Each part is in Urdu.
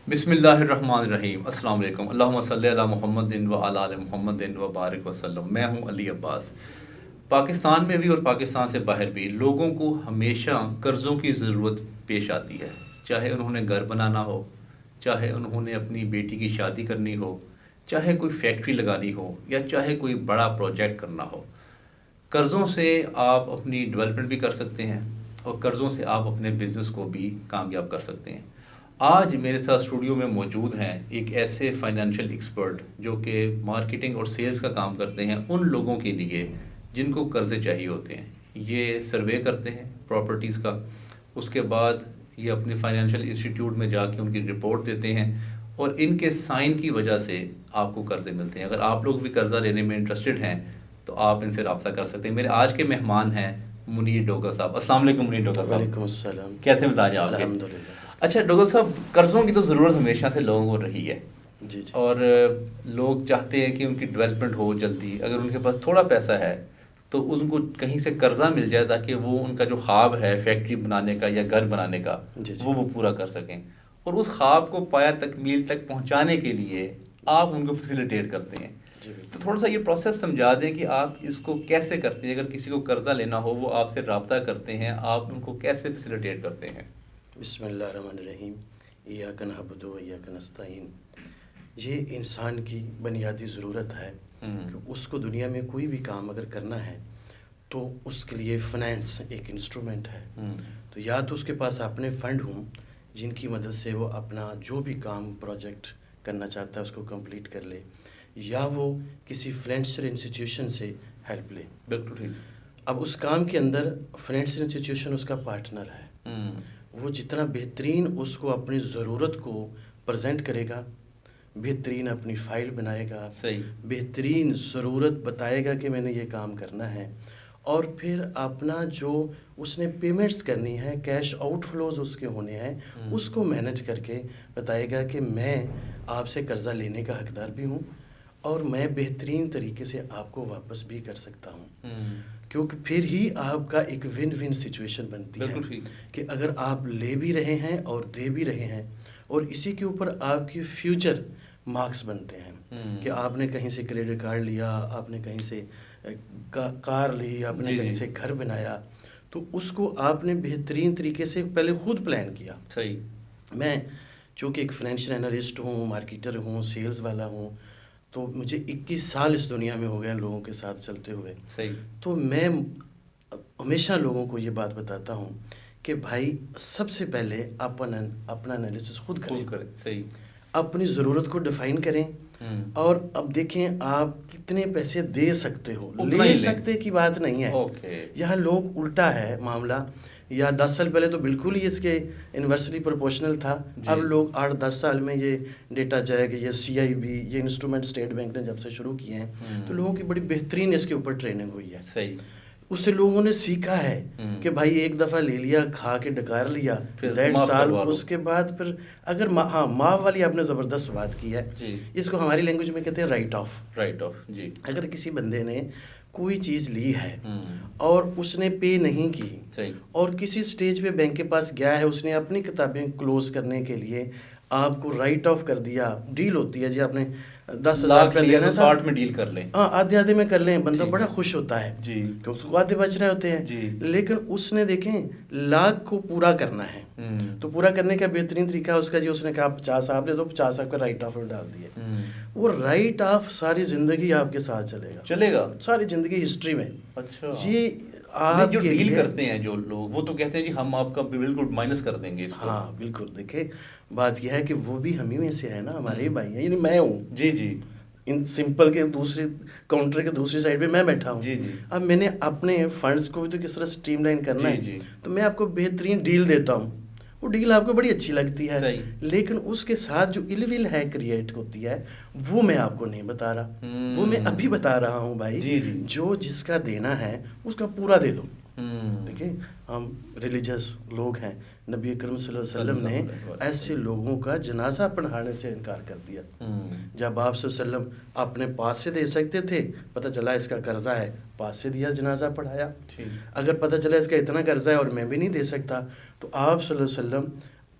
بسم اللہ الرحمن الرحیم، السلام علیکم، اللہم صلی علی محمد و علی آل محمد و بارک وسلم۔ میں ہوں علی عباس۔ پاکستان میں بھی اور پاکستان سے باہر بھی لوگوں کو ہمیشہ قرضوں کی ضرورت پیش آتی ہے، چاہے انہوں نے گھر بنانا ہو، چاہے انہوں نے اپنی بیٹی کی شادی کرنی ہو، چاہے کوئی فیکٹری لگانی ہو، یا چاہے کوئی بڑا پروجیکٹ کرنا ہو۔ قرضوں سے آپ اپنی ڈیولپمنٹ بھی کر سکتے ہیں اور قرضوں سے آپ اپنے بزنس کو بھی کامیاب کر سکتے ہیں۔ آج میرے ساتھ اسٹوڈیو میں موجود ہیں ایک ایسے فائنینشیل ایکسپرٹ جو کہ مارکیٹنگ اور سیلز کا کام کرتے ہیں ان لوگوں کے لیے جن کو قرضے چاہیے ہوتے ہیں۔ یہ سروے کرتے ہیں پراپرٹیز کا، اس کے بعد یہ اپنے فائنینشیل انسٹیٹیوٹ میں جا کے ان کی رپورٹ دیتے ہیں اور ان کے سائن کی وجہ سے آپ کو قرضے ملتے ہیں۔ اگر آپ لوگ بھی قرضہ لینے میں انٹرسٹڈ ہیں تو آپ ان سے رابطہ کر سکتے ہیں۔ میرے آج کے مہمان ہیں منیر ڈوگل صاحب۔ السلام علیکم منیر ڈوگل صاحب۔ وعلیکم السلام۔ کیسے مزاج ہیں آپ کے؟ الحمدللہ۔ اچھا ڈوگل صاحب، قرضوں کی تو ضرورت ہمیشہ سے لوگوں کو رہی ہے، جی جی۔ اور لوگ چاہتے ہیں کہ ان کی ڈیولپمنٹ ہو جلدی۔ اگر ان کے پاس تھوڑا پیسہ ہے تو ان کو کہیں سے قرضہ مل جائے تاکہ وہ ان کا جو خواب ہے فیکٹری بنانے کا یا گھر بنانے کا جی جی۔ وہ پورا کر سکیں، اور اس خواب کو پایا تکمیل تک پہنچانے کے لیے آپ ان کو فیسیلیٹیٹ کرتے ہیں۔ جی تو تھوڑا سا یہ پروسیس سمجھا دیں کہ آپ اس کو کیسے کرتے ہیں۔ اگر کسی کو قرضہ لینا ہو، وہ آپ سے رابطہ کرتے ہیں، آپ ان کو کیسے فیسیلیٹیٹ کرتے ہیں؟ بسم اللہ الرحمن الرحیم۔ ایاک نعبد و ایاک نستعین۔ یہ انسان کی بنیادی ضرورت ہے کہ اس کو دنیا میں کوئی بھی کام اگر کرنا ہے تو اس کے لیے فنانس ایک انسٹرومنٹ ہے۔ تو یا تو اس کے پاس اپنے فنڈ ہوں جن کی مدد سے وہ اپنا جو بھی کام پروجیکٹ کرنا چاہتا ہے اس کو کمپلیٹ کر لے، یا وہ کسی فائنینشیل انسٹیٹیوشن سے ہیلپ لے۔ بالکل ٹھیک۔ اب اس کام کے اندر فائنینشیل انسٹیٹیوشن اس کا پارٹنر ہے۔ وہ جتنا بہترین اس کو اپنی ضرورت کو پریزنٹ کرے گا، بہترین اپنی فائل بنائے گا، صحیح، بہترین ضرورت بتائے گا کہ میں نے یہ کام کرنا ہے، اور پھر اپنا جو اس نے پیمنٹس کرنی ہے، کیش آؤٹ فلوز اس کے ہونے ہیں، اس کو مینج کر کے بتائے گا کہ میں آپ سے قرضہ لینے کا حقدار بھی ہوں اور میں بہترین طریقے سے آپ کو واپس بھی کر سکتا ہوں۔ کیونکہ پھر ہی آپ کا ایک ون ون سچویشن بنتی ہے کہ اگر آپ لے بھی رہے ہیں اور دے بھی رہے ہیں، اور اسی کے اوپر آپ کی فیوچر مارکس بنتے ہیں کہ آپ نے کہیں سے کریڈٹ کارڈ لیا، آپ نے کہیں سے کار لی، آپ نے کہیں سے گھر بنایا، تو اس کو آپ نے بہترین طریقے سے پہلے خود پلان کیا۔ صحیح۔ میں چونکہ ایک فائنینشیل انالسٹ ہوں، مارکیٹر ہوں، سیلز والا ہوں، تو مجھے 21 سال اس دنیا میں ہو گئے ہیں لوگوں کے ساتھ چلتے ہوئے۔ صحیح۔ تو میں ہمیشہ لوگوں کو یہ بات بتاتا ہوں کہ بھائی سب سے پہلے اپنا انالیسس خود کریں۔ صحیح۔ اپنی ضرورت کو ڈیفائن کریں، اور اب دیکھیں آپ کتنے پیسے دے سکتے ہو۔ لے سکتے کی بات نہیں ہے یہاں، لوگ الٹا ہے معاملہ۔ یا 10 سال پہلے تو بالکل ہی اس کے انورسلی پروپورشنل تھا، اب لوگ 8-10 سال میں یہ ڈیٹا جائے گا، یہ CIB، یہ انسٹرومنٹ اسٹیٹ بینک نے جب سے شروع کیے ہیں تو لوگوں کی بڑی بہترین اس کے اوپر ٹریننگ ہوئی ہے۔ صحیح۔ اس سے لوگوں نے سیکھا ہے کہ بھائی ایک دفعہ لے لیا، کھا کے ڈکار لیا، 1.5 سال اس کے بعد پھر اگر معاف والی آپ نے زبردست بات کی ہے، اس کو ہماری لینگویج میں کہتے ہیں رائٹ آف۔ رائٹ آف، جی۔ اگر کسی بندے نے کوئی چیز لی ہے اور اس نے پے نہیں کی، اور کسی سٹیج پہ بینک کے پاس گیا ہے، اس نے اپنی کتابیں کلوز کرنے کے لیے آپ کو رائٹ آف کر دیا، ڈیل ہوتی ہے جی، آپ نے 10,000 روپیہ لینا تھا، 60 میں ڈیل کر لیں، ہاں آدھے میں کر لیں، بندہ بڑا خوش ہوتا ہے کیونکہ اس کو آدھے بچ رہے ہوتے ہیں۔ لیکن اس نے دیکھیں 1,00,000 کو پورا کرنا ہے، تو پورا کرنے کا بہترین طریقہ اس کا جی، اس نے کہا 50 آپ دے دو، 50 آپ کا رائٹ آف میں ڈال دیے۔ وہ رائٹ آف ساری زندگی آپ کے ساتھ چلے گا، ساری زندگی ہسٹری میں۔ اچھا، یہ آپ جو کے ڈیل لیے کرتے ہیں جو لوگ، وہ تو کہتے ہیں جی ہم آپ کا بالکل مائنس کر دیں گے اس کو۔ ہاں بالکل، دیکھیں بات یہ ہے کہ وہ بھی ہم ہی میں سے ہے نا، ہمارے ہی بھائی ہیں، یعنی میں ہوں جی جی، ان سمپل کے دوسری کاؤنٹر کے دوسری سائڈ پہ میں بیٹھا ہوں۔ جی جی، اب میں نے اپنے فنڈز کو بھی تو کس طرح سٹریم لائن کرنا ہے، تو میں آپ کو بہترین ڈیل دیتا ہوں، وہ ڈیل آپ کو بڑی اچھی لگتی ہے، لیکن اس کے ساتھ جو ال ول ہے کریٹ ہوتی ہے وہ میں آپ کو نہیں بتا رہا، وہ میں ابھی بتا رہا ہوں بھائی، جو جس کا دینا ہے اس کا پورا دے دو۔ دیکھیں ہم ریلیجس لوگ ہیں، نبی اکرم صلی اللہ علیہ وسلم نے ایسے لوگوں کا جنازہ پڑھانے سے انکار کر دیا۔ جب آپ صلی اللہ علیہ وسلم اپنے پاس سے دے سکتے تھے، پتہ چلا اس کا قرضہ ہے، پاس سے دیا، جنازہ پڑھایا۔ اگر پتہ چلا اس کا اتنا قرضہ ہے اور میں بھی نہیں دے سکتا، تو آپ صلی اللہ علیہ وسلم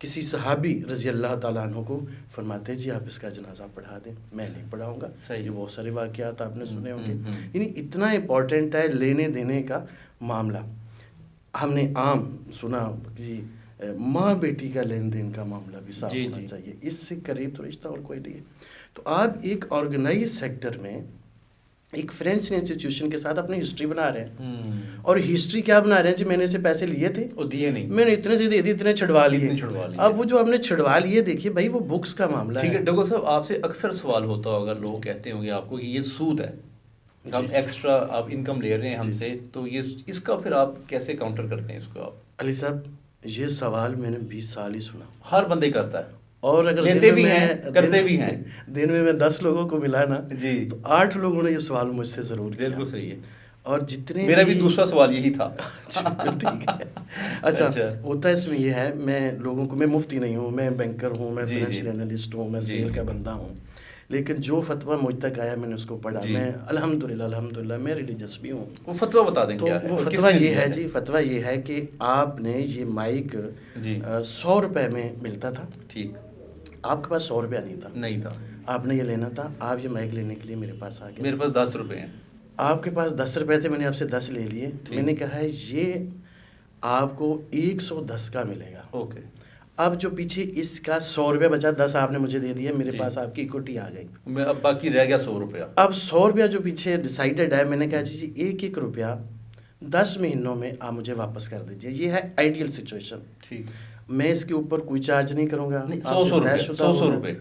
کسی صحابی رضی اللہ تعالیٰ عنہ کو فرماتے جی آپ اس کا جنازہ پڑھا دیں، میں نہیں پڑھاؤں گا. صحیح. یہ بہت سارے واقعات آپ نے سنے ہوں گے. ہوں. یعنی اتنا امپورٹنٹ ہے لینے دینے کا معاملہ. ہم نے عام سنا کہ ماں بیٹی کا لین دین کا معاملہ بھی صاف ہونا چاہیے، اس سے قریب تو رشتہ اور کوئی نہیں ہے. تو آپ ایک آرگنائز سیکٹر میں ایک فائنینشیل انسٹیٹیوشن کے ساتھ اپنی ہسٹری بنا رہے ہیں، اور ہسٹری کیا بنا رہے ہیں جی میں نے اسے پیسے لیے تھے اور دیے نہیں، میں نے اتنے سے دے دیے، اتنے چھڑوا لیے. اب وہ جو ہم نے چھڑوا لیے دیکھیے بھائی وہ بکس کا معاملہ ہے. ٹھیک ہے ڈاکٹر صاحب، آپ سے اکثر سوال ہوتا ہوگا، لوگ کہتے ہوں گے آپ کو کہ یہ سود ہے، ہم ایکسٹرا آپ انکم لے رہے ہیں ہم سے، تو یہ اس کا پھر آپ کیسے کاؤنٹر کرتے ہیں اس کو؟ آپ علی صاحب یہ سوال میں نے 20 سال ہی سنا، ہر بندے کرتا ہے، اور اگر لیتے بھی ہیں کرتے بھی ہیں. دن میں 10 لوگوں کو ملا نا جی تو 8 لوگوں نے یہ سوال مجھ سے ضرور کیا. بالکل صحیح ہے. اور جتنے میرا بھی دوسرا سوال یہی تھا. بالکل ٹھیک ہے. اچھا ہوتا ہے اس میں یہ ہے، میں لوگوں کو، میں مفتی نہیں ہوں، میں بینکر ہوں، میں فائنینشیل انالسٹ ہوں، میں سیل کا بندہ ہوں، لیکن جو فتویٰ مجھ تک آیا میں نے اس کو پڑھا. میں الحمدللہ میں ریلیجس بھی ہوں. وہ فتویٰ بتا دیں کیا ہے؟ وہ فتویٰ یہ ہے جی، فتویٰ یہ ہے کہ آپ نے یہ مائک 100 روپے میں ملتا تھا. ٹھیک. آپ کے پاس 100 روپیہ نہیں تھا، آپ نے یہ لینا تھا. آپ یہ مائک لینے کے لیے میرے پاس آ گئے. میرے پاس 10 روپے ہیں. آپ کے پاس 10 روپے تھے، میں نے آپ سے 10 لے لیے. میں نے کہا ہے یہ آپ کو 110 کا ملے گا. اوکے. اب جو پیچھے اس کا 100 روپے بچا، 10 آپ نے مجھے دے دیا، میرے پاس آپ کی اکوٹی آ گئی. اب باقی رہ گیا 100 روپیہ. اب 100 روپیہ جو پیچھے ڈیسائیڈڈ ہے، میں نے کہا جی ایک روپیہ 10 مہینوں میں آپ مجھے واپس کر دیجیے. یہ ہے آئیڈیل سچویشن. ٹھیک. میں اس کے اوپر کوئی چارج نہیں کروں گا. 100 روپے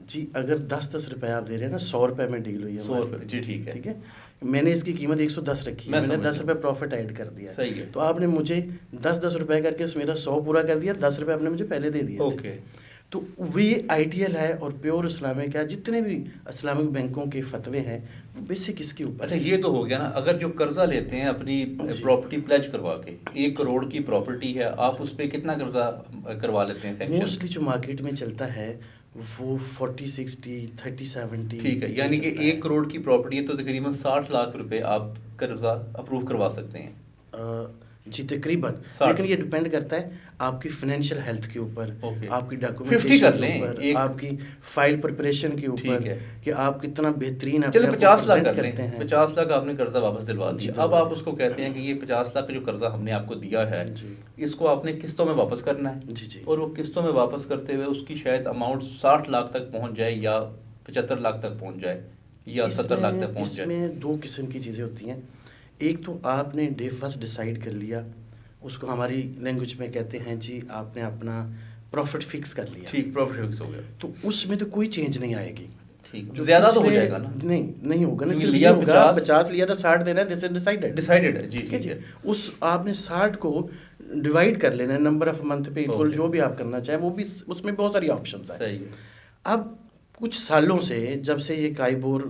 جی اگر 10 روپے آپ دے رہے ہیں نا، 100 روپے میں ڈیل ہوئی ہے. 100 روپے جی ٹھیک ہے. ٹھیک ہے، میں نے اس کی قیمت 110 رکھی ہے، میں نے 10 روپے پروفٹ ایڈ کر دیا. صحیح ہے. تو آپ نے مجھے 10 روپے کر کے میرا 100 پورا کر دیا، 10 روپے آپ نے مجھے پہلے دے دیے. اوکے. تو وہ یہ آئیڈیل ہے اور پیور اسلامک ہے. جتنے بھی اسلامک بینکوں کے فتوے ہیں وہ بیسک اس کے اوپر. اچھا یہ تو ہو گیا نا، اگر جو قرضہ لیتے ہیں اپنی پراپرٹی پلیج کروا کے، 1 کروڑ کی پراپرٹی ہے، آپ اس پہ کتنا قرضہ کروا لیتے ہیں سینکشن؟ موسٹلی جو مارکیٹ میں چلتا ہے وہ 40 60 30 70. ٹھیک ہے، یعنی کہ 1 کروڑ کی پراپرٹی ہے تو تقریباً 60 لاکھ روپے آپ قرضہ اپروو کروا سکتے ہیں. جی تقریباً، لیکن یہ ڈپینڈ کرتا ہے آپ کی فائنینشیل ہیلتھ کے اوپر، آپ کی ڈاکومنٹیشن کے اوپر، آپ کی فائل پریپریشن کے اوپر، کہ آپ کتنا بہترین چلو 50 لاکھ کر لیں. 50 لاکھ آپ نے قرضہ واپس دلوا دیا. اب آپ اس کو کہتے ہیں کہ یہ 50 لاکھ کا جو قرضہ ہم نے آپ کو دیا ہے اس کو آپ نے قسطوں میں واپس کرنا ہے. اور وہ قسطوں میں واپس کرتے ہوئے اس کی شاید اماؤنٹ 60 لاکھ تک پہنچ جائے یا 75 لاکھ تک پہنچ جائے یا 70 لاکھ تک پہنچ جائے. اس میں 2 قسم کی چیزیں ہوتی ہیں. ایک تو آپ نے ڈے فرسٹ ڈیسائیڈ کر لیا، اس کو ہماری لینگویج میں کہتے ہیں جی آپ نے اپنا پروفٹ فکس کر لیا. ٹھیک، پروفٹ فکس ہو گیا تو اس میں تو کوئی چینج نہیں آئے گی. ٹھیک، زیادہ تو ہو جائے گا نا؟ نہیں ہوگا نا. صرف یہ ہوگا 50 لیا تھا 60 دینا ہے، دس از ڈیسائیڈڈ ہے. جی ٹھیک ہے. اس آپ نے 60 کو ڈیوائڈ کر لینا ہے نمبر آف منتھ پہ ایکول، جو بھی آپ کرنا چاہیں وہ بھی، اس میں بہت ساری آپشنز ہیں. صحیح. اب کچھ سالوں سے جب سے یہ کائبور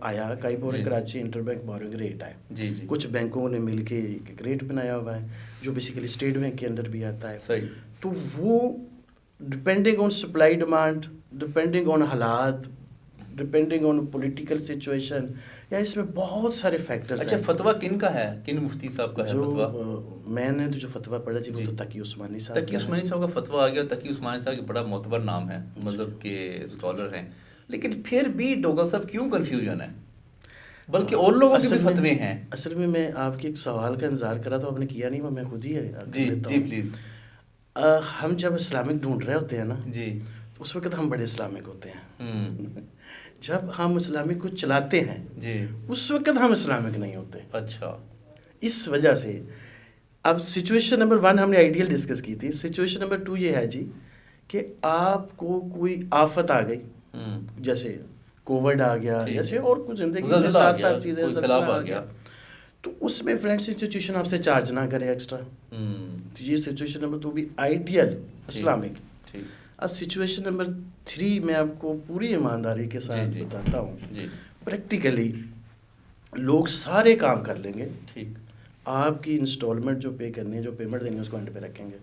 آیا، کائبور کراچی انٹر بینک بورنگ ریٹ آئے، جی کچھ بینکوں نے مل کے ایک ریٹ بنایا ہوا ہے جو بیسیکلی اسٹیٹ بینک کے اندر بھی آتا ہے. صحیح. تو وہ depending on supply demand, depending on حالات، ڈپینڈنگ آن پولیٹیکل سچویشن، یعنی اس میں بہت سارے فیکٹرز ہیں. اچھا فتویٰ کن کا ہے، کن مفتی صاحب کا ہے فتویٰ؟ میں نے جو فتویٰ پڑھا جی وہ تو تقی عثمانی صاحب. تقی عثمانی صاحب کا فتویٰ آ گیا. تقی عثمانی صاحب بڑا معتبر نام ہے، مذہب کے اسکالر ہیں، لیکن پھر بھی ڈوگل صاحب کیوں کنفیوژن ہے؟ بلکہ اور لوگوں کے بھی فتوے ہیں. اصل میں آپ کے ایک سوال کا انتظار کرا تو آپ نے کیا نہیں، میں خود ہی جی پلیز. ہم جب اسلامک ڈھونڈ رہے ہوتے ہیں نا جی اس وقت ہم بڑے اسلامک ہوتے ہیں. جب ہم اسلامک کو چلاتے ہیں جی اس وقت ہم اسلامک نہیں ہوتے. اچھا. اس وجہ سے اب سچویشن نمبر 1 ہم نے آئیڈیل ڈسکس کی تھی. سچویشن نمبر 2 یہ ہے جی کہ آپ کو کوئی آفت آ گئی، جیسے کووڈ آ گیا، جیسے اور کچھ زندگی کے ساتھ ساتھ چیزیں آ گیا، تو اس میں فرینڈس انسٹیٹیوشن آپ سے چارج نہ کرے ایکسٹرا. تو یہ سچویشن نمبر 2 بھی آئیڈیل اسلامک. اب سچویشن نمبر 3 میں آپ کو پوری ایمانداری کے ساتھ بتاتا ہوں. پریکٹیکلی لوگ سارے کام کر لیں گے، ٹھیک، آپ کی انسٹالمنٹ جو پے کرنی ہے، جو پیمنٹ دینی ہے اس کو اینڈ پہ رکھیں گے،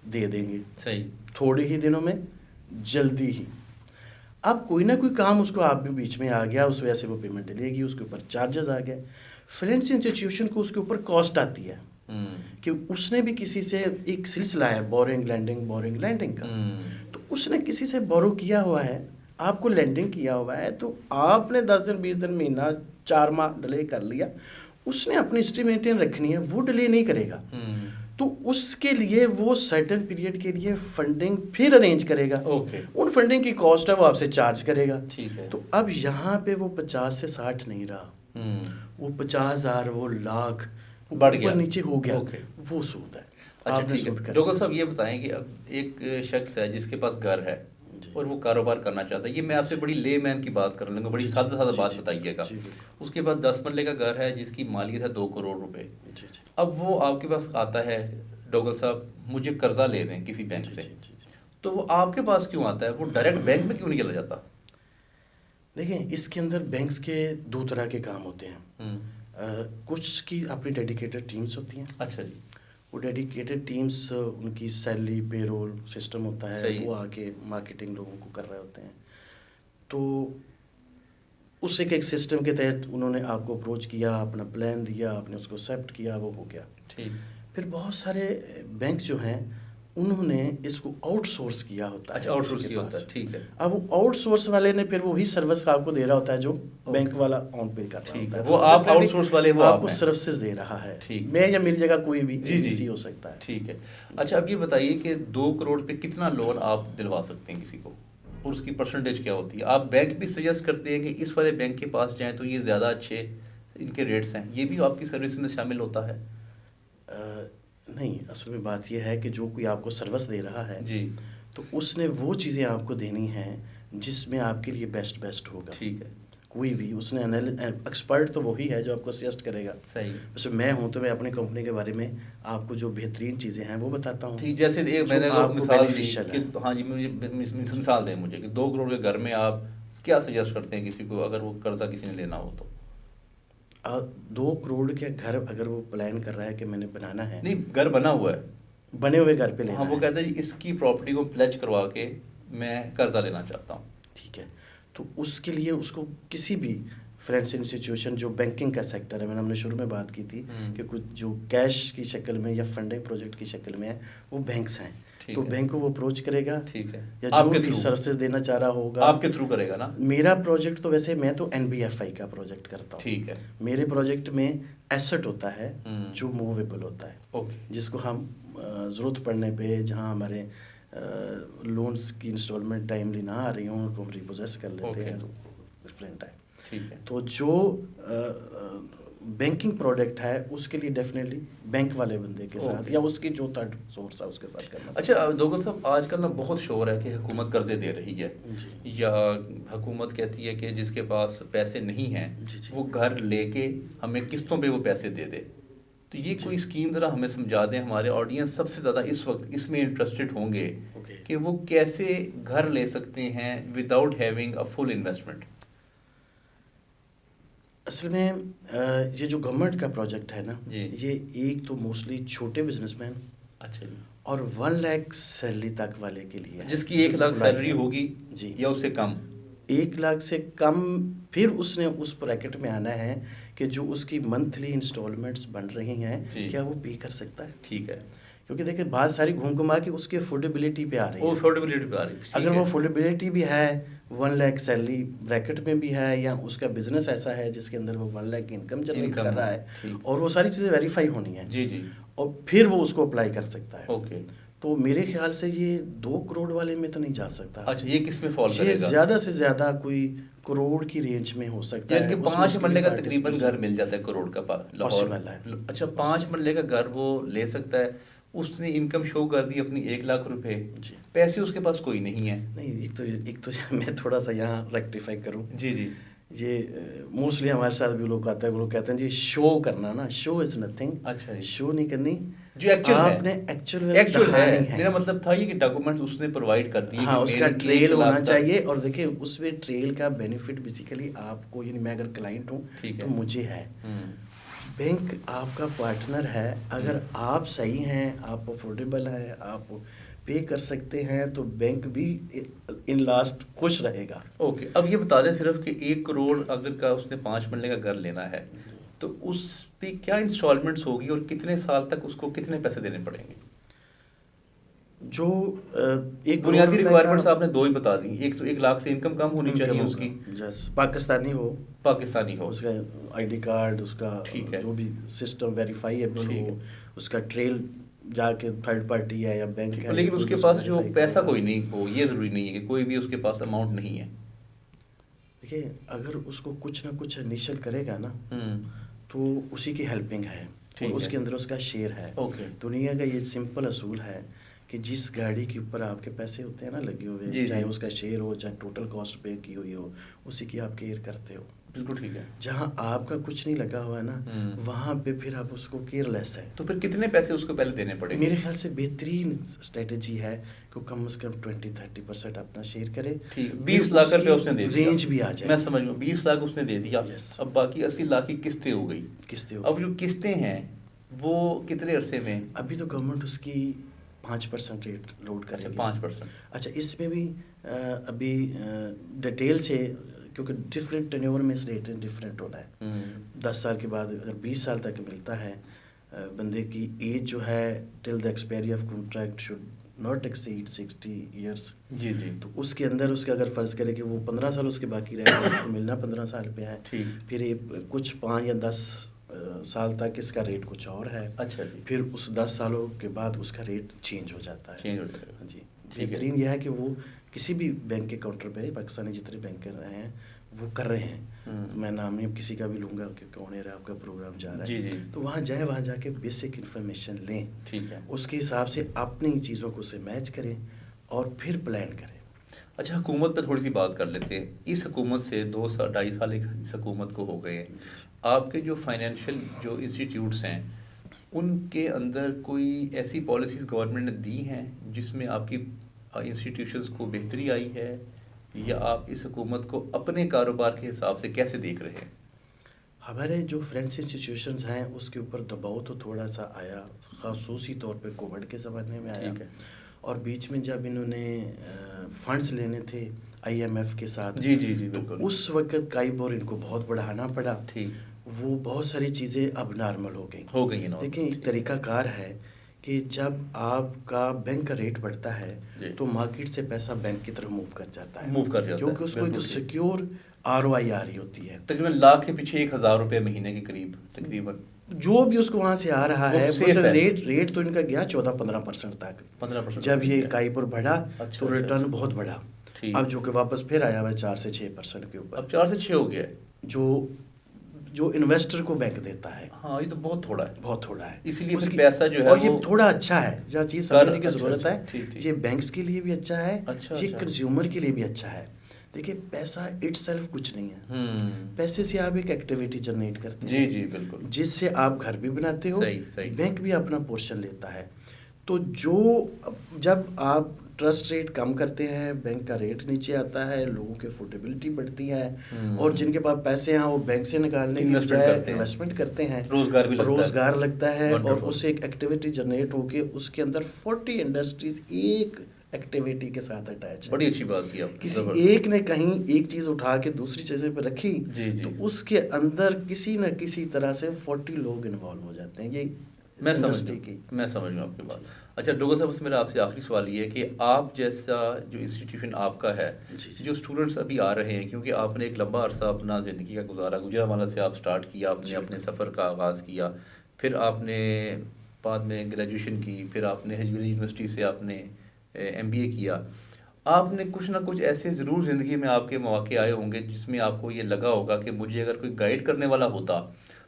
دے دیں گے. صحیح. تھوڑے ہی دنوں میں، جلدی ہی. اب کوئی نہ کوئی کام اس کو آپ بھی بیچ میں آ گیا، اس وجہ سے وہ پیمنٹ ڈلے گی، اس کے اوپر چارجز آ گئے. فائنینشیل انسٹیٹیوشن کو اس کے اوپر کاسٹ آتی ہے. کہ اس نے بھی کسی سے ایک سلسلہ ہے بورنگ لینڈنگ کا، تو اس نے کسی سے بورو کیا ہوا ہے، آپ کو لینڈنگ کیا ہوا ہے، تو آپ نے 10 دن 20 دن مہینہ 4 ماہ ڈیلے کر لیا، اس نے اپنی ہسٹری مینٹین رکھنی ہے، وہ ڈیلے نہیں کرے گا، تو اس کے لیے وہ سرٹن پیریڈ کے لیے فنڈنگ پھر ارینج کرے گا، ان فنڈنگ کی کاسٹ ہے وہ آپ سے چارج کرے گا. تو اب یہاں پہ وہ 50 سے 60 نہیں رہا، وہ 50,000 وہ لاکھ بڑھ گیا، نیچے ہو گیا، وہ سود ہے. اچھا ٹھیک ہے. ڈاکٹر صاحب یہ بتائیں کہ اب ایک شخص ہے جس کے پاس گھر ہے اور وہ کاروبار کرنا چاہتا ہے، یہ میں آپ سے بڑی لے مین کی بات کر لوں گا، بڑی سادہ بات بتائیے گا. اس کے پاس 10 مرلے کا گھر ہے جس کی مالیت ہے 2 کروڑ روپے. اب وہ آپ کے پاس آتا ہے، ڈاکٹر صاحب مجھے قرضہ لے دیں کسی بینک سے، تو وہ آپ کے پاس کیوں آتا ہے؟ وہ ڈائریکٹ بینک میں کیوں نہیں چلا جاتا؟ دیکھیں اس کے اندر بینکس کے 2 طرح کے کام ہوتے ہیں. کچھ کی اپنی ڈیڈیکیٹڈ ٹیمز ہوتی ہیں. اچھا جی. وہ ڈیڈیکیٹڈ ٹیمز ان کی سیلری پے رول سسٹم ہوتا ہے، وہ آ کے مارکیٹنگ لوگوں کو کر رہے ہوتے ہیں. تو اس ایک سسٹم کے تحت انہوں نے آپ کو اپروچ کیا، اپنا پلان دیا، آپ نے اس کو ایکسیپٹ کیا، وہ ہو گیا. پھر بہت سارے بینک جو ہیں انہوں نے اس کو آؤٹ سورس کیا ہوتا ہے. اچھا آؤٹ سورس کیا ہوتا ہے، ٹھیک ہے. اب وہ آؤٹ سورس والے نے پھر وہی سروس آپ کو دے رہا ہوتا ہے جو بینک والا آن پے کر رہا ہوتا ہے. وہ آپ آؤٹ سورس والے وہ آپ کو سروسز دے رہا ہے، میں یا میری جگہ کوئی بھی ایجنسی ہو سکتا ہے. ٹھیک ہے. اچھا اب یہ بتائیے کہ 2 کروڑ پہ کتنا لون آپ دلوا سکتے ہیں کسی کو، اور اس کی پرسنٹیج کیا ہوتی ہے؟ آپ بینک بھی سجیسٹ کرتے ہیں کہ اس والے بینک کے پاس جائیں تو یہ زیادہ اچھے ان کے ریٹس ہیں، یہ بھی آپ کی سروس میں شامل ہوتا ہے؟ نہیں، اصل میں بات یہ ہے کہ جو کوئی آپ کو سروس دے رہا ہے جی تو اس نے وہ چیزیں آپ کو دینی ہیں جس میں آپ کے لیے بیسٹ ہوگا. ٹھیک ہے. کوئی بھی اس نے ایکسپرٹ تو وہی ہے جو آپ کو سجیسٹ کرے گا. صحیح. ویسے میں ہوں تو میں اپنی کمپنی کے بارے میں آپ کو جو بہترین چیزیں ہیں وہ بتاتا ہوں. ٹھیک، جیسے میں نے مثال دی کہ ہاں جی مجھے مثال دیں مجھے کہ 2 کروڑ کے گھر میں آپ کیا سجیسٹ کرتے ہیں کسی کو اگر وہ قرضہ کسی نے لینا ہو تو؟ 2 کروڑ کے گھر اگر وہ پلان کر رہا ہے کہ میں نے بنانا ہے، نہیں گھر بنا ہوا ہے، بنے ہوئے گھر پہ لینا ہے. ہاں وہ کہتا ہے جی اس کی پراپرٹی کو پلیج کروا کے میں قرضہ لینا چاہتا ہوں. ٹھیک ہے. تو اس کے لیے اس کو کسی بھی فائنینس انسٹیٹیوشن جو بینکنگ کا سیکٹر ہے، ہم نے شروع میں بات کی تھی کہ کچھ جو کیش کی شکل میں یا فنڈنگ پروجیکٹ کی شکل میں ہے وہ بینکس ہیں. تو بینک کو وہ اپروچ کرے گا. ٹھیک ہے. یا جو بھی سروسز دینا چاہ رہا ہوگا آپ کے تھرو کرے گا نا. میرا پروجیکٹ تو ویسے میں تو NBFI کا پروجیکٹ کرتا ہوں. ٹھیک ہے. میرے پروجیکٹ میں ایسٹ ہوتا ہے جو موویبل ہوتا ہے، جس کو ہم ضرورت پڑنے پہ جہاں ہمارے لونس کی انسٹالمنٹ ٹائملی نہ آ رہی ہوں ان کو ہم ریپوزیس کر لیتے ہیں. ڈفرینٹ ہے. ٹھیک ہے. تو جو بینکنگ پروڈکٹ ہے اس کے لیے ڈیفینیٹلی بینک والے بندے کے ساتھ یا اس کی جو تھرڈ سورس ہے اس کے ساتھ کرنا. اچھا ڈاکٹر صاحب آج کل نا بہت شور ہے کہ حکومت قرضے دے رہی ہے، یا حکومت کہتی ہے کہ جس کے پاس پیسے نہیں ہیں وہ گھر لے کے ہمیں قسطوں پہ وہ پیسے دے دے. تو یہ کوئی اسکیم ذرا ہمیں سمجھا دیں، ہمارے آڈینس سب سے زیادہ اس وقت اس میں انٹرسٹڈ ہوں گے کہ وہ کیسے گھر لے سکتے ہیں without having a full investment. اصل میں یہ جو گورنمنٹ کا پروجیکٹ ہے نا، یہ ایک تو موسٹلی چھوٹے بزنس مین اور 1 لاکھ سیلری تک والے کے لیے، جس کی 1 لاکھ سیلری ہوگی یا اس سے کم. 1 لاکھ سے کم. پھر اس نے اس بریکٹ میں آنا ہے کہ جو اس کی منتھلی انسٹالمنٹس بن رہی ہیں کیا وہ پے کر سکتا ہے. ٹھیک ہے. کیونکہ دیکھیں بات ساری گھوم کے اس کی افورڈیبلٹی پہ آ رہی ہے. اگر وہ افورڈیبلٹی بھی ہے، 1 لاکھ سیلری بریکٹ میں بھی ہے، یا اس کا بزنس ایسا ہے جس کے اندر وہ 1 لاکھ کی انکم جنریٹ کر رہا ہے، اور وہ ساری چیزیں ویریفائی ہونی ہیں، اور پھر وہ اس کو اپلائی کر سکتا ہے. تو میرے خیال سے یہ 2 کروڑ والے میں تو نہیں جا سکتا. اچھا یہ کس میں فال کرے گا؟ زیادہ سے زیادہ کوئی کروڑ کی رینج میں ہو سکتا ہے. یعنی 5 مرلے کا تقریباً گھر مل جاتا ہے کروڑ کا پاسبل ہے. اچھا 5 مرلے کا گھر وہ لے سکتا ہے. اس نے انکم شو کر دی اپنی 1 لاکھ روپے، پیسے اس کے پاس کوئی نہیں ہے. نہیں، ایک تو میں تھوڑا سا یہاں ریکٹیفائی کروں. جی یہ موسٹلی ہمارے ساتھ بھی لوگ آتے ہیں، وہ لوگ کہتے ہیں جی شو کرنا نا، شو از نتھنگ. اچھا شو نہیں کرنی جو آپ نے ایکچوئل ہے. میرا مطلب تھا یہ کہ ڈاکومنٹس اس نے پرووائڈ کر دیے. ہاں اس کا ٹریل ہونا چاہیے. اور دیکھیں اس میں ٹریل کا بینیفٹ بیسیکلی آپ کو، یعنی میں اگر کلائنٹ ہوں تو مجھے ہے. بینک آپ کا پارٹنر ہے. اگر آپ صحیح ہیں، آپ افورڈیبل ہیں، آپ پے کر سکتے ہیں، تو بینک بھی ان لاسٹ خوش رہے گا. اوکے. اب یہ بتا دیں صرف کہ 1 کروڑ اگر کا اس نے 5 مرلے کا گھر لینا ہے تو اس پہ کیا انسٹالمنٹس ہوگی اور کتنے سال تک اس کو کتنے پیسے دینے پڑیں گے؟ جو ایک بنیادی ریکوائرمنٹس آپ نے دو ہی بتا دی. ایک تو 1 لاکھ سے انکم کم ہونی چاہیے اس کی، پاکستانی ہو، پاکستانی ہو، اس کا آئی ڈی کارڈ، اس کا ٹھیک ہے، جو بھی سسٹم ویریفائیبل ٹھیک ہو، ہے، اس کا ٹریل جا کے تھرڈ پارٹی ہے یا بینک ہے، لیکن اس کے پاس جو پیسہ کوئی نہیں ہو، یہ ضروری نہیں ہے کہ کوئی بھی اس کے پاس اماؤنٹ نہیں ہے. دیکھیے اگر اس کو کچھ نہ کچھ انیشل کرے گا نا تو اسی کی ہیلپنگ ہے اور اس کے اندر اس کا شیئر ہے. اوکے، دنیا کا یہ سمپل اصول ہے کہ جس گاڑی کے اوپر آپ کے پیسے ہوتے ہیں نا لگے ہوئے، چاہے اس کا شیئر ہو، چاہے ٹوٹل کاسٹ پے کی ہوئی ہو، اسی کی آپ کیئر کرتے ہو. بالکل ٹھیک ہے. جہاں آپ کا کچھ نہیں لگا ہوا ہے نا، وہاں پہ پھر آپ اس کو کیئر لیس ہے. تو پھر کتنے پیسے اس کو پہلے دینے پڑیں گے؟ میرے خیال سے بہترین اسٹریٹجی ہے کہ کم از کم 20-30% اپنا شیئر کرے. ٹھیک، 20 لاکھ روپے اس نے دے دیا، رینج بھی آ جائے. میں سمجھ گیا، 20 لاکھ اس نے دے دیا. اب باقی 80 لاکھ کی قسطیں ہو گئی. اب جو قسطیں ہیں وہ کتنے عرصے میں؟ ابھی تو گورنمنٹ اس کی 5% ریٹ لوڈ کرے گی. 5%. اچھا، اس میں بھی ابھی ڈیٹیل سے، کیونکہ ڈفرینٹ ٹینیور میں اس ریٹ ڈفرینٹ ہونا ہے. 10 سال کے بعد اگر 20 سال تک ملتا ہے، بندے کی ایج جو ہے till the expiry of contract should not exceed 60 years. جی جی. تو اس کے اندر اس کا اگر فرض کرے کہ وہ 15 سال اس کے باقی رہے گا، اس کو ملنا 15 سال پہ ہے. پھر کچھ 5 یا 10 سال تک اس کا ریٹ کچھ اور ہے. اچھا جی. پھر اس 10 سالوں کے بعد اس کا ریٹ چینج ہو جاتا ہے. جی. بہترین یہ ہے کہ وہ کسی بھی بینک کے کاؤنٹر پہ، پاکستانی جتنے بینک کر رہے ہیں وہ کر رہے ہیں. میں نام نہیں کسی کا بھی لوں گا کہ کون ہے آپ کا پروگرام جا رہا ہے. تو وہاں جائیں، وہاں جا کے بیسک انفارمیشن لیں. ٹھیک ہے. اس کے حساب سے اپنی چیزوں کو سے میچ کریں اور پھر پلان کریں. اچھا، حکومت پہ تھوڑی سی بات کر لیتے ہیں. اس حکومت سے 2-2.5 سال اس حکومت کو ہو گئے ہیں. آپ کے جو فائنینشیل جو انسٹیٹیوٹس ہیں ان کے اندر کوئی ایسی پالیسیز گورنمنٹ نے دی ہیں جس میں آپ کی انسٹیٹیوشنز کو بہتری آئی ہے، یا آپ اس حکومت کو اپنے کاروبار کے حساب سے کیسے دیکھ رہے ہیں؟ ہمارے جو فرینڈس انسٹیٹیوشنز ہیں اس کے اوپر دباؤ تو تھوڑا سا آیا، خصوصی طور پہ کووڈ کے زمانے میں آیا. اور بیچ میں جب انہوں نے فنڈز لینے تھے IMF کے ساتھ، جی جی جی بالکل، تو اس وقت کائبور ان کو بہت بڑھانا پڑا. وہ بہت ساری چیزیں اب نارمل ہو گئی. دیکھیں ایک طریقہ کار ہے کہ جب آپ کا بینک کا ریٹ بڑھتا ہے تو مارکیٹ سے پیسہ بینک کی طرف موو کر جاتا ہے، کیونکہ اس کو ایک سیکیور ROI آ رہی ہوتی ہے. تقریباً لاکھ کے پیچھے 1,000 روپے مہینے کے قریب تقریباً جو بھی اس کو وہاں سے آ رہا ہے. ریٹ تو ان کا گیا 14-15% تک. 15% جب یہ کائبور بڑھا تو ریٹرن بہت بڑھا. اب جو کہ واپس پھر آیا ہوا 4 سے 6% کے اوپر. اب 4 سے 6 ہو گیا ہے جو انویسٹر کو بینک دیتا ہے. ہاں، یہ تو بہت تھوڑا ہے، بہت تھوڑا ہے. اسی لیے پیسہ جو ہے اور یہ تھوڑا اچھا ہے، جہاں چیز سمجھنے کی ضرورت ہے. یہ بینکس کے لیے بھی اچھا ہے، یہ کنزیومر کے لیے بھی اچھا ہے. دیکھیں پیسہ اٹ سیلف کچھ نہیں ہے. پیسے سے آپ ایک ایکٹیویٹی جنریٹ کرتے ہیں. جی جی بالکل، جس سے آپ گھر بھی بناتے ہو، بینک بھی اپنا پورشن لیتا ہے. تو جب آپ ٹرسٹ ریٹ کم کرتے ہیں، بینک کا ریٹ نیچے آتا ہے، لوگوں کی افورڈیبلٹی بڑھتی ہے، اور جن کے پاس پیسے ہیں وہ بینک سے نکالنے کی بجائے انویسٹمنٹ کرتے ہیں، روزگار لگتا ہے. اور اس سے ایک ایکٹیویٹی جنریٹ ہو کے اس کے اندر 40 انڈسٹریز ایک ایکٹیویٹی کے ساتھ اٹیچ ہے. بڑی اچھی بات کی آپ. کسی ایک نے کہیں ایک چیز اٹھا کے دوسری چیزیں پہ رکھی تو اس کے اندر کسی نہ کسی طرح سے 40 لوگ انوالو ہو جاتے ہیں. یہ میں سمجھ گا آپ کی بات. اچھا ڈوگر صاحب، بس میرا آپ سے آخری سوال یہ ہے کہ آپ جیسا جو انسٹیٹیوشن آپ کا ہے، جو اسٹوڈنٹس ابھی آ رہے ہیں، کیونکہ آپ نے ایک لمبا عرصہ اپنا زندگی کا گزارا، گجرانوالہ سے آپ سٹارٹ کیا، آپ نے اپنے سفر کا آغاز کیا، پھر آپ نے بعد میں گریجویشن کی، پھر آپ نے ہجویری یونیورسٹی سے آپ نے MBA کیا. آپ نے کچھ نہ کچھ ایسے ضرور زندگی میں آپ کے مواقع آئے ہوں گے جس میں آپ کو یہ لگا ہوگا کہ مجھے اگر کوئی گائیڈ کرنے والا ہوتا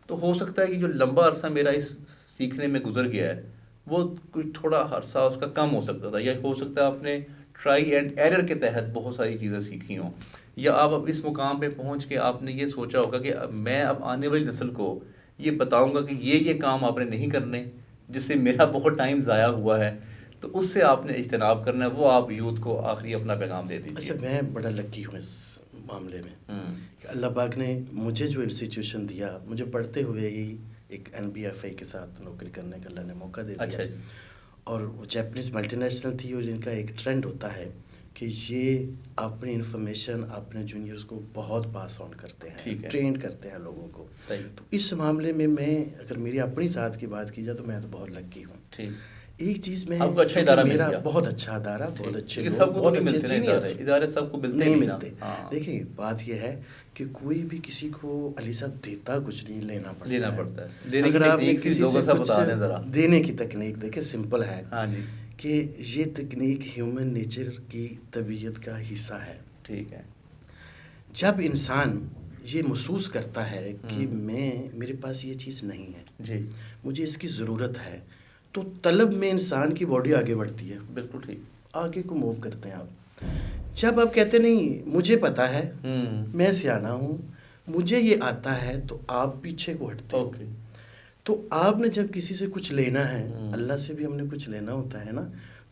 تو ہو سکتا ہے کہ جو لمبا عرصہ میرا اس سیکھنے میں گزر گیا ہے وہ کچھ تھوڑا عرصہ اس کا کم ہو سکتا تھا، یا ہو سکتا ہے آپ نے ٹرائی اینڈ ایرر کے تحت بہت ساری چیزیں سیکھی ہوں، یا آپ اب اس مقام پہ پہنچ کے آپ نے یہ سوچا ہوگا کہ میں اب آنے والی نسل کو یہ بتاؤں گا کہ یہ کام آپ نے نہیں کرنے جس سے میرا بہت ٹائم ضائع ہوا ہے، تو اس سے آپ نے اجتناب کرنا ہے. وہ آپ یوتھ کو آخری اپنا پیغام دے دیجیے. اچھا، میں بڑا لکی ہوں اس معاملے میں کہ اللہ پاک نے مجھے جو انسٹیٹیوشن دیا، مجھے پڑھتے ہوئے ہی ایک NBFI کے ساتھ نوکری کرنے کا اللہ نے موقع دے دیا. اچھا جی. اور وہ جیپنیز ملٹی نیشنل تھی، اور جن کا ایک ٹرینڈ ہوتا ہے کہ یہ اپنی انفارمیشن اپنے جونیئرس کو بہت پاس آن کرتے ہیں، ٹھیک ہے، ٹرین کرتے ہیں لوگوں کو. صحیح، تو اس معاملے میں اگر میری اپنی ذات کی بات کی جائے تو میں تو بہت لکی ہوں. ٹھیک. ایک چیز میں آپ کو اچھا چونکہ ادارہ مل میرا گیا. بہت اچھا ادارہ، بہت ٹھیک. اچھے کیونکہ لوگ، سب کو بہت نہیں اچھے ملتے نا سینئرس. ادارے سب کو ملتے نہیں نہیں نا. ملتے. ہاں. دیکھیں بات یہ ہے کہ کوئی بھی کسی کو علی صاحب دیتا کچھ نہیں، لینا پڑتا ہے. لینے کی اگر آپ نے تکنیک کسی دو سے سا کچھ بتا دیں ذرا. دینے کی تکنیک دیکھیں سمپل ہے ہاں جی. کہ یہ تکنیک ہیومن نیچر کی طبیعت کا حصہ ہے. ٹھیک ہے. جب انسان یہ محسوس کرتا ہے کہ میرے پاس یہ چیز نہیں ہے، جی، مجھے اس کی ضرورت ہے، تو طلب میں انسان کی باڈی آگے بڑھتی ہے. بالکل ٹھیک. آگے کو موو کرتے ہیں آپ. جب آپ کہتے نہیں مجھے پتا ہے، میں سیانا ہوں، مجھے یہ آتا ہے، تو آپ پیچھے کو ہٹتے ہیں. اوکے. تو آپ نے جب کسی سے کچھ لینا ہے، اللہ سے بھی ہم نے کچھ لینا ہوتا ہے نا،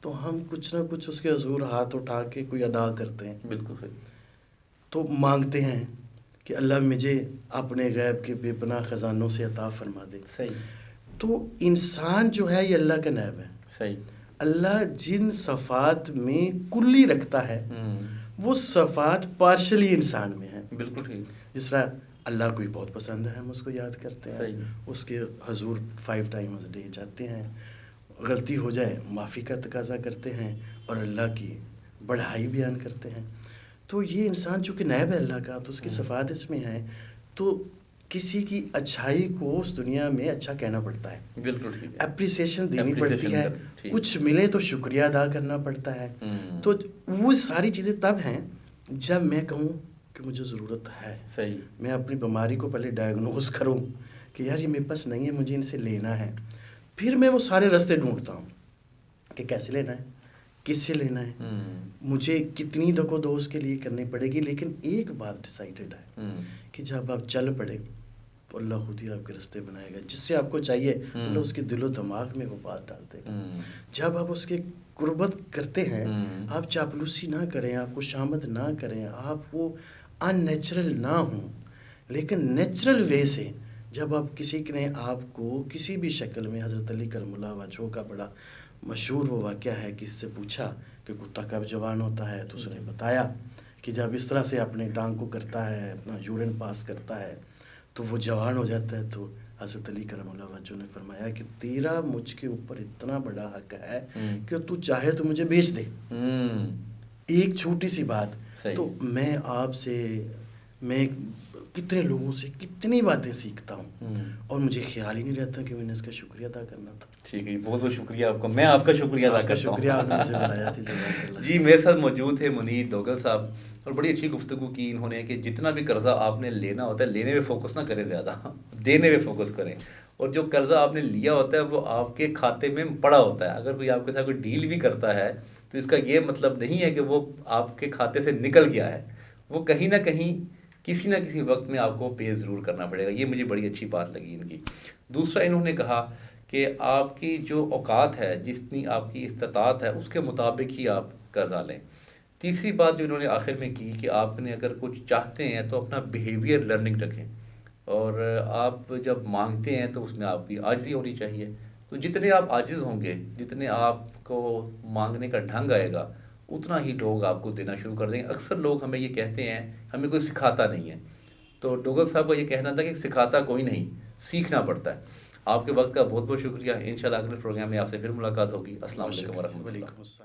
تو ہم کچھ نہ کچھ اس کے حضور ہاتھ اٹھا کے کوئی ادا کرتے ہیں. بالکل صحیح. تو مانگتے ہیں کہ اللہ مجھے اپنے غیب کے بے پناہ خزانوں سے عطا فرما دے. صحیح. تو انسان جو ہے یہ اللہ کا نائب ہے. صحیح. اللہ جن صفات میں کلی رکھتا ہے وہ صفات پارشلی انسان میں ہیں. بالکل ٹھیک. جس طرح اللہ کو ہی بہت پسند ہے، ہم اس کو یاد کرتے ہیں. صحیح. اس کے حضور 5 times a day جاتے ہیں، غلطی ہو جائے معافی کا تقاضا کرتے ہیں اور اللہ کی بڑھائی بیان کرتے ہیں. تو یہ انسان چونکہ نائب ہے اللہ کا، تو اس کی صفات اس میں ہیں، تو کسی کی اچھائی کو اس دنیا میں اچھا کہنا پڑتا ہے. بالکل ٹھیک. اپریسیشن دینی پڑتی ہے، کچھ ملے تو شکریہ ادا کرنا پڑتا ہے. تو وہ ساری چیزیں تب ہیں جب میں کہوں کہ مجھے ضرورت ہے. صحیح. میں اپنی بیماری کو پہلے ڈائگنوز کروں کہ یار یہ میرے پاس نہیں ہے، مجھے ان سے لینا ہے. پھر میں وہ سارے راستے ڈھونڈتا ہوں کہ کیسے لینا ہے، کس سے لینا ہے، مجھے کتنی دکو دو اس کے لیے کرنی پڑے گی. لیکن ایک بات ڈیسائیڈڈ ہے کہ جب آپ چل پڑے تو اللہ خود ہی آپ کے راستے بنائے گا. جس سے آپ کو چاہیے اللہ اس کے دل و دماغ میں وہ بات ڈال دے گا. جب آپ اس کے قربت کرتے ہیں، آپ چاپلوسی نہ کریں، آپ کو شامت نہ کریں، آپ وہ ان نیچرل نہ ہوں، لیکن نیچرل وے سے جب آپ کسی نے آپ کو کسی بھی شکل میں، حضرت علی کرم اللہ وجہہ کا بڑا مشہور وہ واقعہ ہے، کسی سے پوچھا کہ کتا کب جوان ہوتا ہے، تو اس نے بتایا کہ جب اس طرح سے اپنے ٹانگ کو کرتا ہے، اپنا یورین پاس کرتا ہے تو وہ جوان ہو جاتا ہے. تو حضرت علی کرم اللہ وجہہ نے فرمایا کہ تیرا مجھ کے اوپر اتنا بڑا حق ہے کہ تو چاہے تو مجھے بیچ دے. ایک چھوٹی سی بات. تو میں آپ سے، میں کتنے لوگوں سے کتنی باتیں سیکھتا ہوں اور مجھے خیال ہی نہیں رہتا کہ میں نے اس کا شکریہ ادا کرنا تھا. ٹھیک ہے، بہت بہت شکریہ آپ کا. میں آپ کا شکریہ ادا کرتا ہوں. شکریہ، آپ نے مجھے بلایا. جی، میرے ساتھ موجود تھے منیر دوگل صاحب، اور بڑی اچھی گفتگو کی انہوں نے کہ جتنا بھی قرضہ آپ نے لینا ہوتا ہے، لینے پہ فوکس نہ کریں زیادہ، دینے پہ فوکس کریں. اور جو قرضہ آپ نے لیا ہوتا ہے وہ آپ کے کھاتے میں پڑا ہوتا ہے. اگر کوئی آپ کے ساتھ کوئی ڈیل بھی کرتا ہے تو اس کا یہ مطلب نہیں ہے کہ وہ آپ کے کھاتے سے نکل گیا ہے، وہ کہیں نہ کہیں کسی نہ کسی وقت میں آپ کو پے ضرور کرنا پڑے گا. یہ مجھے بڑی اچھی بات لگی ان کی. دوسرا انہوں نے کہا کہ آپ کی جو اوقات ہے، جتنی آپ کی استطاعت ہے، اس کے مطابق ہی آپ قرضہ لیں. تیسری بات جو انہوں نے آخر میں کی کہ آپ نے اگر کچھ چاہتے ہیں تو اپنا بیہیویئر لرننگ رکھیں، اور آپ جب مانگتے ہیں تو اس میں آپ کی عاجزی ہونی چاہیے. تو جتنے آپ عاجز ہوں گے، جتنے آپ کو مانگنے کا ڈھنگ آئے گا، اتنا ہی لوگ آپ کو دینا شروع کر دیں گے. اکثر لوگ ہمیں یہ کہتے ہیں ہمیں کوئی سکھاتا نہیں ہے. تو ڈوگل صاحب کا یہ کہنا تھا کہ سکھاتا کوئی نہیں، سیکھنا پڑتا ہے. آپ کے وقت کا بہت بہت شکریہ. انشاءاللہ اگلے پروگرام میں آپ سے پھر ملاقات ہوگی. السلام علیکم ورحمۃ اللہ.